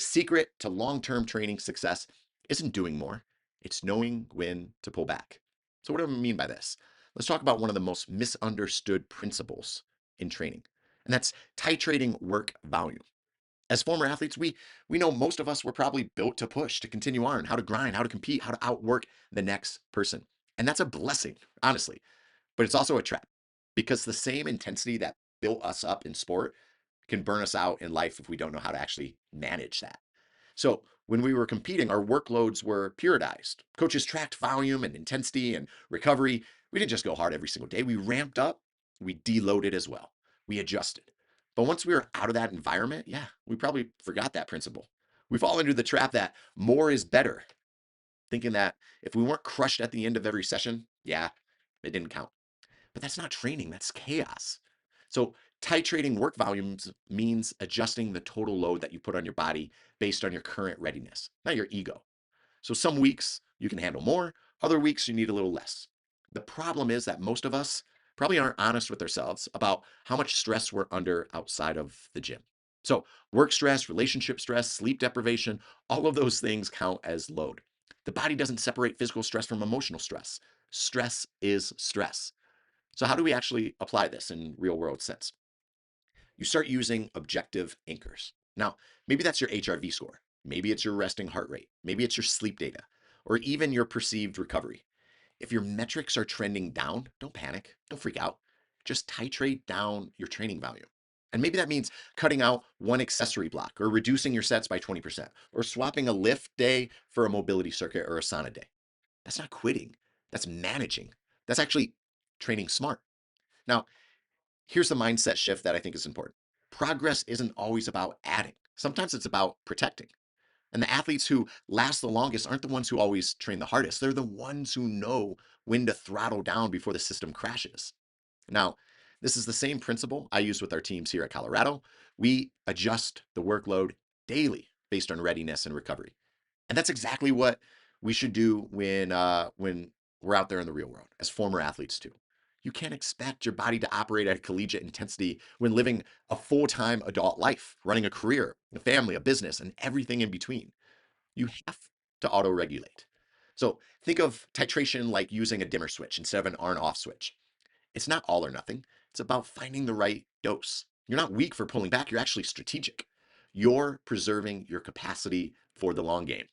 The secret to long-term training success isn't doing more, it's knowing when to pull back. So, what do I mean by this? Let's talk about one of the most misunderstood principles in training, and that's titrating work volume. As former athletes, we know most of us were probably built to push, to continue on, how to grind, how to compete, how to outwork the next person. And that's a blessing, honestly. But it's also a trap because the same intensity that built us up in sport can burn us out in life if we don't know how to actually manage that. So when we were competing, our workloads were periodized. Coaches tracked volume and intensity and recovery. We didn't just go hard every single day. We ramped up, we deloaded as well. We adjusted. But once we were out of that environment, yeah, we probably forgot that principle. We fall into the trap that more is better, thinking that if we weren't crushed at the end of every session, yeah, it didn't count. But that's not training, that's chaos. So, titrating work volumes means adjusting the total load that you put on your body based on your current readiness, not your ego. So, some weeks you can handle more, other weeks you need a little less. The problem is that most of us probably aren't honest with ourselves about how much stress we're under outside of the gym. So, work stress, relationship stress, sleep deprivation, all of those things count as load. The body doesn't separate physical stress from emotional stress. Stress is stress. So how do we actually apply this in real world sense? You start using objective anchors. Now, maybe that's your HRV score. Maybe it's your resting heart rate. Maybe it's your sleep data or even your perceived recovery. If your metrics are trending down, don't panic. Don't freak out. Just titrate down your training volume. And maybe that means cutting out one accessory block or reducing your sets by 20% or swapping a lift day for a mobility circuit or a sauna day. That's not quitting. That's managing. That's actually training smart. Now, here's the mindset shift that I think is important. Progress isn't always about adding. Sometimes it's about protecting. And the athletes who last the longest aren't the ones who always train the hardest. They're the ones who know when to throttle down before the system crashes. Now, this is the same principle I use with our teams here at Colorado. We adjust the workload daily based on readiness and recovery. And that's exactly what we should do when we're out there in the real world as former athletes too. You can't expect your body to operate at collegiate intensity when living a full-time adult life, running a career, a family, a business, and everything in between. You have to auto-regulate. So think of titration like using a dimmer switch instead of an on-off switch. It's not all or nothing. It's about finding the right dose. You're not weak for pulling back. You're actually strategic. You're preserving your capacity for the long game.